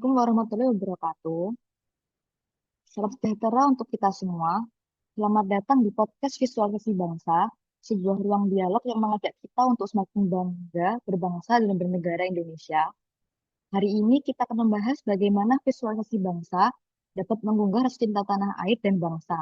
Assalamualaikum warahmatullahi wabarakatuh. Salam sejahtera untuk kita semua. Selamat datang di podcast Visualisasi Bangsa, sebuah ruang dialog yang mengajak kita untuk semakin bangga berbangsa dan bernegara Indonesia. Hari ini kita akan membahas bagaimana visualisasi bangsa dapat menggugah rasa cinta tanah air dan bangsa.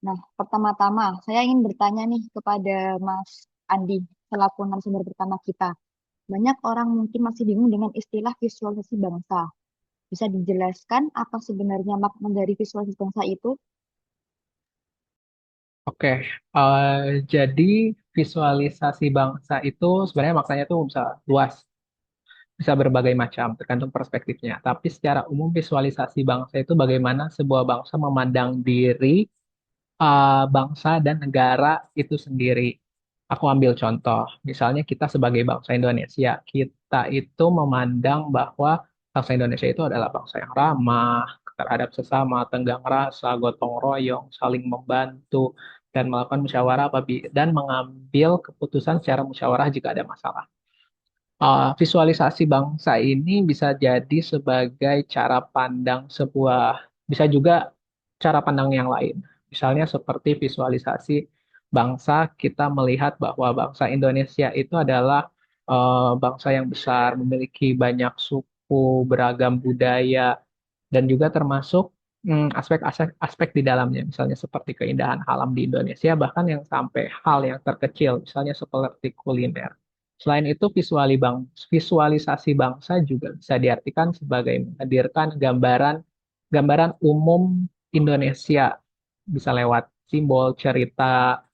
Nah, pertama-tama saya ingin bertanya nih kepada Mas Andi, selaku narasumber pertama kita. Banyak orang mungkin masih bingung dengan istilah visualisasi bangsa. Bisa dijelaskan apa sebenarnya makna dari visualisasi bangsa itu? Oke, jadi visualisasi bangsa itu sebenarnya maknanya tuh bisa luas, bisa berbagai macam, tergantung perspektifnya. Tapi secara umum visualisasi bangsa itu bagaimana sebuah bangsa memandang diri, bangsa dan negara itu sendiri. Aku ambil contoh, misalnya kita sebagai bangsa Indonesia, kita itu memandang bahwa bangsa Indonesia itu adalah bangsa yang ramah terhadap sesama, tenggang rasa, gotong royong, saling membantu, dan melakukan musyawarah dan mengambil keputusan secara musyawarah jika ada masalah. Visualisasi bangsa ini bisa jadi sebagai cara pandang bisa juga cara pandang yang lain. Misalnya seperti visualisasi bangsa, kita melihat bahwa bangsa Indonesia itu adalah bangsa yang besar, memiliki banyak suku, beragam budaya, dan juga termasuk aspek-aspek di dalamnya, misalnya seperti keindahan alam di Indonesia, bahkan yang sampai hal yang terkecil, misalnya seperti kuliner. Selain itu, visualisasi bangsa juga bisa diartikan sebagai menghadirkan gambaran umum Indonesia, bisa lewat simbol, cerita,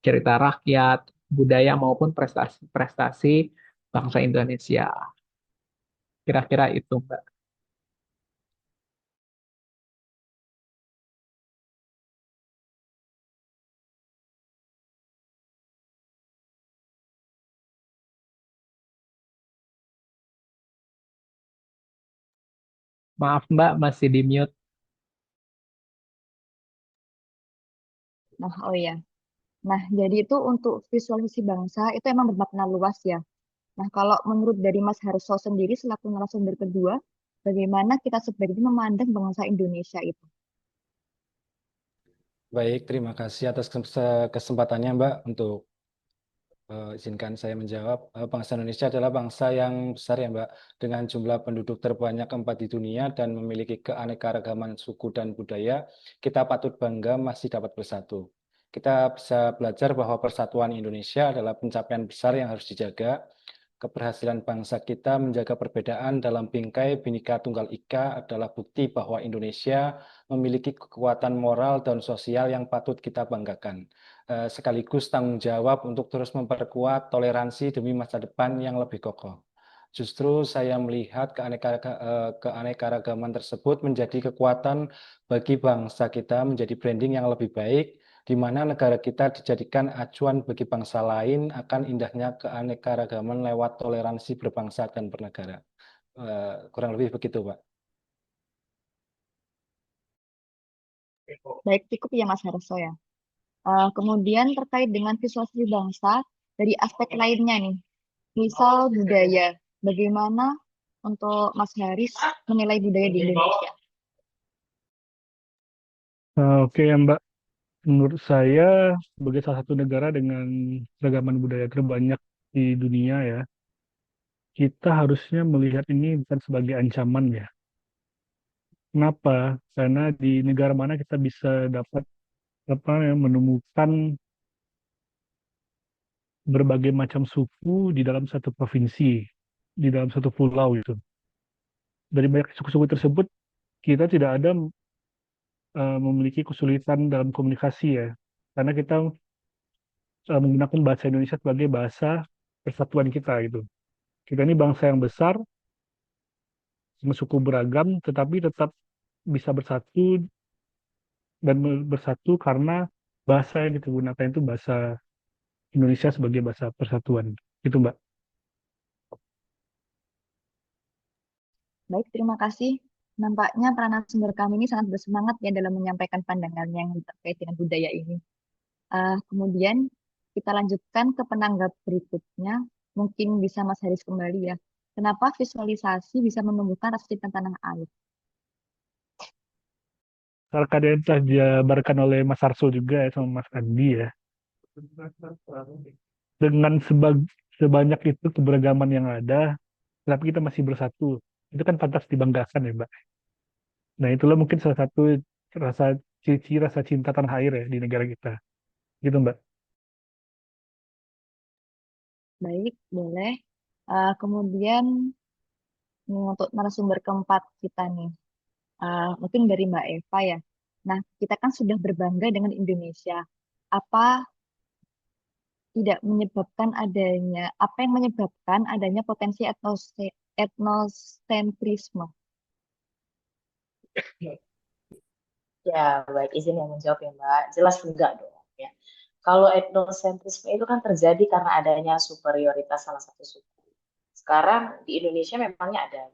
cerita rakyat, budaya maupun prestasi-prestasi bangsa Indonesia. Kira-kira itu, Mbak. Maaf, Mbak, masih di mute. Nah, oh ya. Nah, jadi itu untuk visualisasi bangsa itu emang bermakna luas ya. Nah, kalau menurut dari Mas Harso sendiri selaku narasumber kedua, bagaimana kita sebaiknya memandang bangsa Indonesia itu? Baik, terima kasih atas kesempatannya, Mbak, untuk izinkan saya menjawab. Bangsa Indonesia adalah bangsa yang besar ya, Mbak, dengan jumlah penduduk terbanyak keempat di dunia dan memiliki keanekaragaman suku dan budaya. Kita patut bangga masih dapat bersatu. Kita bisa belajar bahwa persatuan Indonesia adalah pencapaian besar yang harus dijaga. Keberhasilan bangsa kita menjaga perbedaan dalam bingkai Bhinneka Tunggal Ika adalah bukti bahwa Indonesia memiliki kekuatan moral dan sosial yang patut kita banggakan, sekaligus tanggung jawab untuk terus memperkuat toleransi demi masa depan yang lebih kokoh. Justru saya melihat keanekaragaman tersebut menjadi kekuatan bagi bangsa kita menjadi branding yang lebih baik, di mana negara kita dijadikan acuan bagi bangsa lain akan indahnya keanekaragaman lewat toleransi berbangsa dan bernegara. Kurang lebih begitu, Pak. Baik, cukup ya Mas Harso ya. Kemudian terkait dengan visualisasi bangsa dari aspek lainnya nih, misal budaya. Bagaimana untuk Mas Haris menilai budaya di Indonesia? Oke ya Mbak, menurut saya sebagai salah satu negara dengan keragaman budaya terbanyak di dunia ya, kita harusnya melihat ini bukan sebagai ancaman ya. Kenapa? Karena di negara mana kita bisa dapat apa ya, menemukan berbagai macam suku di dalam satu provinsi, di dalam satu pulau itu. Dari banyak suku-suku tersebut, kita tidak ada memiliki kesulitan dalam komunikasi ya, karena kita menggunakan bahasa Indonesia sebagai bahasa persatuan kita gitu. Kita ini bangsa yang besar, suku beragam, tetapi tetap bisa bersatu dan bersatu karena bahasa yang kita gunakan itu bahasa Indonesia sebagai bahasa persatuan. Itu Mbak. Baik, terima kasih. Nampaknya para narasumber kami ini sangat bersemangat ya dalam menyampaikan pandangannya yang terkait dengan budaya ini. Kemudian kita lanjutkan ke penanggap berikutnya. Mungkin bisa Mas Haris kembali ya. Kenapa visualisasi bisa menumbuhkan rasa cinta tanah air? Karena yang telah dijabarkan oleh Mas Arsul juga ya, sama Mas Andi ya. Dengan sebanyak itu keberagaman yang ada, tapi kita masih bersatu. Itu kan pantas dibanggakan ya, Mbak. Nah, itulah mungkin salah satu rasa rasa cinta tanah air ya di negara kita. Gitu, Mbak. Baik, boleh. Kemudian untuk narasumber keempat kita nih, mungkin dari Mbak Eva ya. Nah, kita kan sudah berbangga dengan Indonesia. Apa apa yang menyebabkan adanya potensi etnosentrisme? Ya, baik izin yang menjawab ya Mbak. Jelas enggak dong ya. Kalau etnosentrisme itu kan terjadi karena adanya superioritas salah satu suku. Sekarang di Indonesia memangnya ada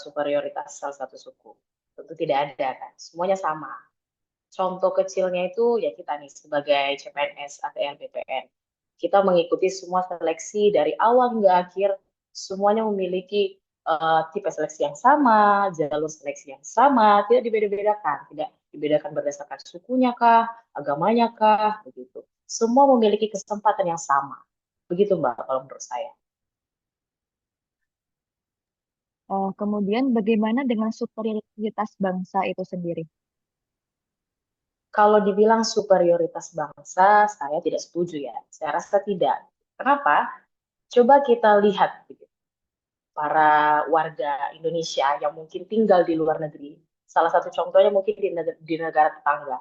superioritas salah satu suku. Tentu tidak ada kan. Semuanya sama. Contoh kecilnya itu ya kita nih sebagai CPNS, ATR, BPN. Kita mengikuti semua seleksi dari awal hingga akhir, semuanya memiliki tipe seleksi yang sama, jalur seleksi yang sama, tidak dibeda-bedakan, tidak dibedakan berdasarkan sukunya kah, agamanya kah, begitu. Semua memiliki kesempatan yang sama. Begitu Mbak, kalau menurut saya. Kemudian bagaimana dengan superioritas bangsa itu sendiri? Kalau dibilang superioritas bangsa, saya tidak setuju ya. Saya rasa tidak. Kenapa? Coba kita lihat para warga Indonesia yang mungkin tinggal di luar negeri. Salah satu contohnya mungkin di negara tetangga.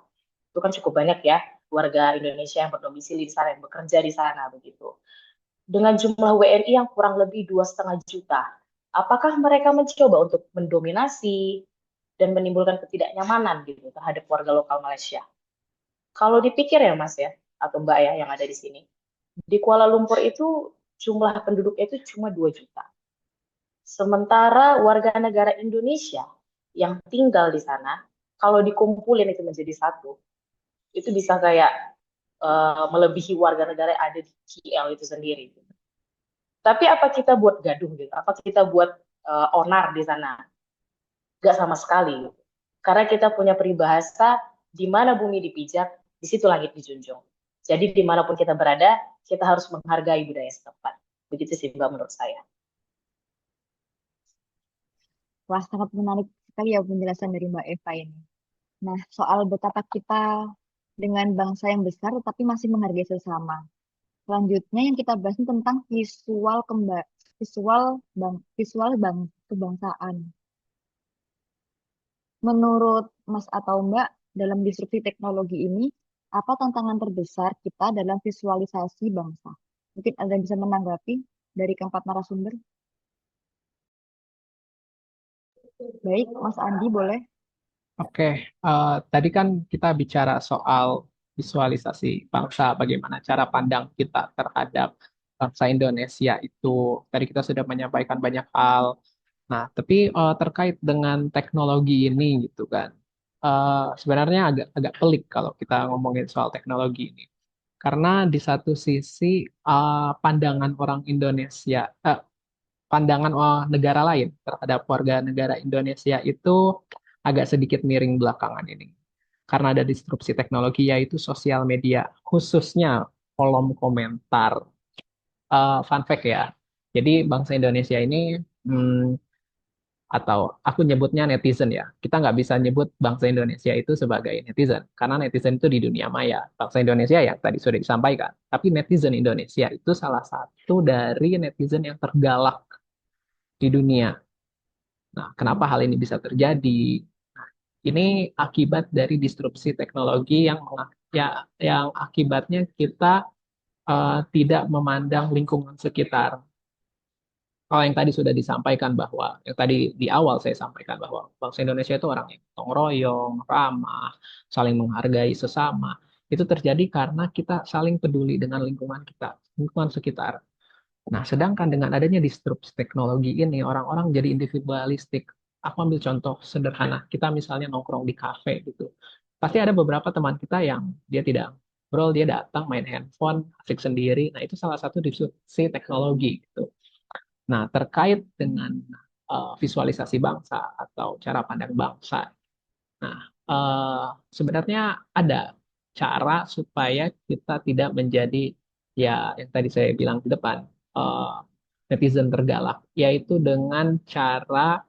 Itu kan cukup banyak ya warga Indonesia yang berdomisili di sana, yang bekerja di sana begitu. Dengan jumlah WNI yang kurang lebih 2,5 juta, apakah mereka mencoba untuk mendominasi dan menimbulkan ketidaknyamanan gitu terhadap warga lokal Malaysia? Kalau dipikir ya Mas ya, atau Mbak ya yang ada di sini, di Kuala Lumpur itu jumlah penduduknya itu cuma 2 juta. Sementara warga negara Indonesia yang tinggal di sana, kalau dikumpulin itu menjadi satu, itu bisa kayak melebihi warga negara yang ada di KL itu sendiri. Tapi apa kita buat gaduh gitu? Apa kita buat onar di sana? Gak sama sekali. Karena kita punya peribahasa, di mana bumi dipijak, di situ langit dijunjung. Jadi dimanapun kita berada, kita harus menghargai budaya setempat. Begitu sih Mbak menurut saya. Wah, sangat menarik sekali ya penjelasan dari Mbak Eva ini. Nah, soal betapa kita dengan bangsa yang besar tetapi masih menghargai sesama. Selanjutnya yang kita bahas ini tentang visual bang kebangsaan. Menurut Mas atau Mbak, dalam disrupsi teknologi ini, apa tantangan terbesar kita dalam visualisasi bangsa? Mungkin ada yang bisa menanggapi dari keempat narasumber. Baik, Mas Andi boleh. Oke, tadi kan kita bicara soal visualisasi bangsa, bagaimana cara pandang kita terhadap bangsa Indonesia itu. Tadi kita sudah menyampaikan banyak hal. Nah, tapi terkait dengan teknologi ini gitu kan, sebenarnya agak agak pelik kalau kita ngomongin soal teknologi ini. Karena di satu sisi pandangan orang Indonesia, pandangan negara lain terhadap warga negara Indonesia itu agak sedikit miring belakangan ini. Karena ada disrupsi teknologi yaitu sosial media, khususnya kolom komentar. Fun fact ya, jadi bangsa Indonesia ini, hmm, atau aku nyebutnya netizen ya, kita nggak bisa nyebut bangsa Indonesia itu sebagai netizen, karena netizen itu di dunia maya. Bangsa Indonesia ya tadi sudah disampaikan, tapi netizen Indonesia itu salah satu dari netizen yang tergalak di dunia. Nah, kenapa hal ini bisa terjadi? Ini akibat dari disrupsi teknologi ya, yang akibatnya kita tidak memandang lingkungan sekitar. Kalau yang tadi sudah disampaikan bahwa, yang tadi di awal saya sampaikan bahwa bangsa Indonesia itu orang yang gotong royong, ramah, saling menghargai sesama. Itu terjadi karena kita saling peduli dengan lingkungan kita, lingkungan sekitar. Nah, sedangkan dengan adanya disrupsi teknologi ini, orang-orang jadi individualistik. Aku ambil contoh sederhana, kita misalnya nongkrong di kafe gitu. Pasti ada beberapa teman kita yang dia tidak ngobrol, dia datang main handphone, asik sendiri. Nah, itu salah satu disrupsi teknologi gitu. Nah, terkait dengan visualisasi bangsa atau cara pandang bangsa. Nah, sebenarnya ada cara supaya kita tidak menjadi ya yang tadi saya bilang di depan eh, netizen tergalak, yaitu dengan cara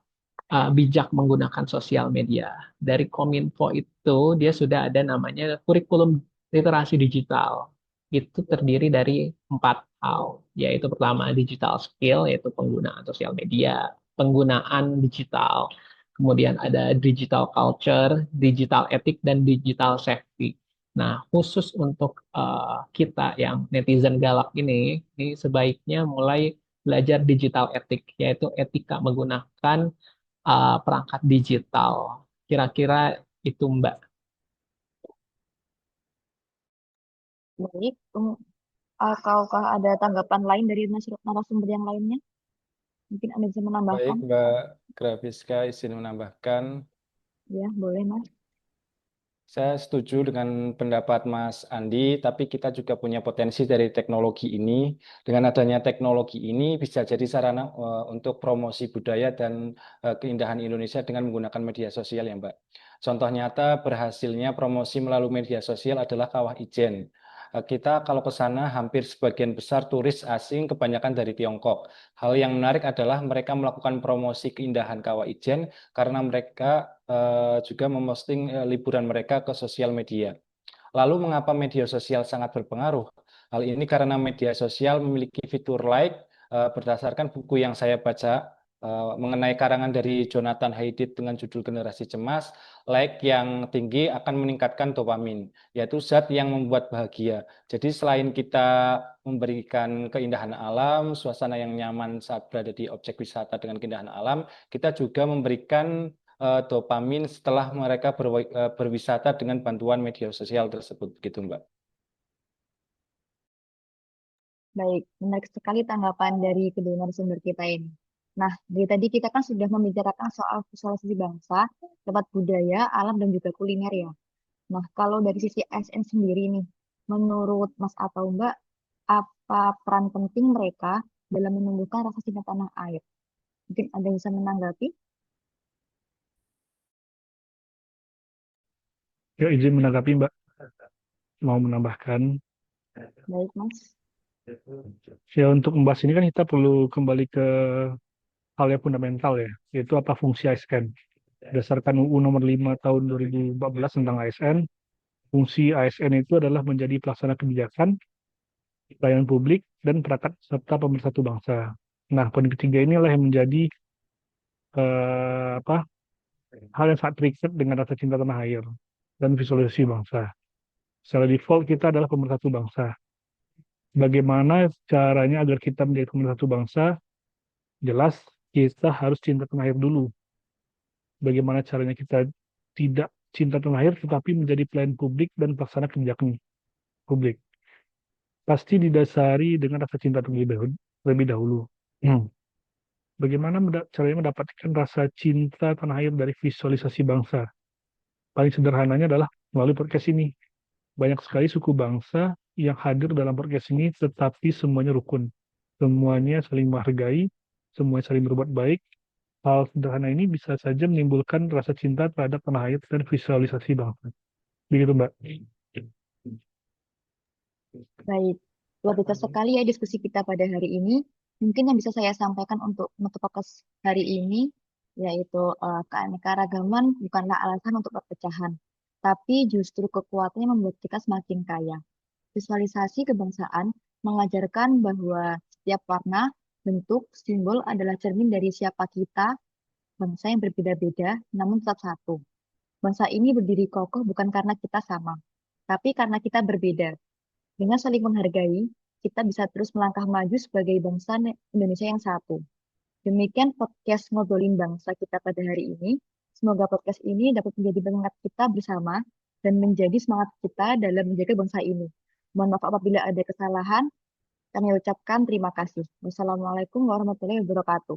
bijak menggunakan sosial media. Dari Kominfo itu dia sudah ada namanya kurikulum literasi digital. Itu terdiri dari 4 hal, yaitu pertama digital skill, yaitu penggunaan sosial media, penggunaan digital, kemudian ada digital culture, digital etik, dan digital safety. Nah, khusus untuk kita yang netizen galak ini sebaiknya mulai belajar digital etik, yaitu etika menggunakan perangkat digital. Kira-kira itu Mbak. Baik, ataukah ada tanggapan lain dari narasumber yang lainnya? Mungkin Anda bisa Baik, menambahkan. Mbak Grafiska izin menambahkan. Ya, boleh Mas. Saya setuju dengan pendapat Mas Andi, tapi kita juga punya potensi dari teknologi ini. Dengan adanya teknologi ini bisa jadi sarana untuk promosi budaya dan keindahan Indonesia dengan menggunakan media sosial ya, Mbak. Contoh nyata berhasilnya promosi melalui media sosial adalah Kawah Ijen. Kita kalau ke sana hampir sebagian besar turis asing kebanyakan dari Tiongkok. Hal yang menarik adalah mereka melakukan promosi keindahan Kawah Ijen karena mereka juga memposting liburan mereka ke sosial media. Lalu mengapa media sosial sangat berpengaruh? Hal ini karena media sosial memiliki fitur like berdasarkan buku yang saya baca mengenai karangan dari Jonathan Haidt dengan judul Generasi Cemas, like yang tinggi akan meningkatkan dopamin, yaitu zat yang membuat bahagia. Jadi selain kita memberikan keindahan alam, suasana yang nyaman saat berada di objek wisata dengan keindahan alam, kita juga memberikan dopamin setelah mereka berwisata dengan bantuan media sosial tersebut, gitu Mbak. Baik, menarik sekali tanggapan dari kedua narasumber kita ini. Nah, dari tadi kita kan sudah membicarakan soal visualisasi bangsa, lewat budaya, alam, dan juga kuliner ya. Nah, kalau dari sisi ASN sendiri nih, menurut Mas atau Mbak, apa peran penting mereka dalam menumbuhkan rasa cinta tanah air? Mungkin ada yang bisa menanggapi? Ya, izin menanggapi, Mbak. Mau menambahkan. Baik, Mas. Ya, untuk membahas ini kan kita perlu kembali ke hal yang fundamental ya, yaitu apa fungsi ASN. Berdasarkan UU nomor 5 tahun 2014 tentang ASN, fungsi ASN itu adalah menjadi pelaksana kebijakan, pelayanan publik, dan perangkat serta pemersatu bangsa. Nah, poin ketiga inilah yang menjadi apa hal yang sangat terikat dengan rasa cinta tanah air dan visualisasi bangsa. Secara default kita adalah pemersatu bangsa. Bagaimana caranya agar kita menjadi pemersatu bangsa? Jelas kita harus cinta tanah air dulu. Bagaimana caranya kita tidak cinta tanah air tetapi menjadi pelayan publik dan pelaksana kebijakan publik? Pasti didasari dengan rasa cinta terlebih dahulu. Bagaimana caranya mendapatkan rasa cinta tanah air dari visualisasi bangsa? Paling sederhananya adalah melalui podcast ini. Banyak sekali suku bangsa yang hadir dalam podcast ini, tetapi semuanya rukun. Semuanya saling menghargai, semuanya saling berbuat baik. Hal sederhana ini bisa saja menimbulkan rasa cinta terhadap tanah air dan visualisasi bangsa. Begitu, Mbak. Baik, luar biasa sekali ya diskusi kita pada hari ini. Mungkin yang bisa saya sampaikan untuk menutup podcast hari ini, yaitu keanekaragaman bukanlah alasan untuk perpecahan, tapi justru kekuatannya membuat kita semakin kaya. Visualisasi kebangsaan mengajarkan bahwa setiap warna, bentuk, simbol adalah cermin dari siapa kita, bangsa yang berbeda-beda, namun tetap satu. Bangsa ini berdiri kokoh bukan karena kita sama, tapi karena kita berbeda. Dengan saling menghargai, kita bisa terus melangkah maju sebagai bangsa Indonesia yang satu. Demikian podcast Ngobrolin Bangsa kita pada hari ini. Semoga podcast ini dapat menjadi pengingat kita bersama dan menjadi semangat kita dalam menjaga bangsa ini. Mohon maaf apabila ada kesalahan. Kami ucapkan terima kasih. Wassalamualaikum warahmatullahi wabarakatuh.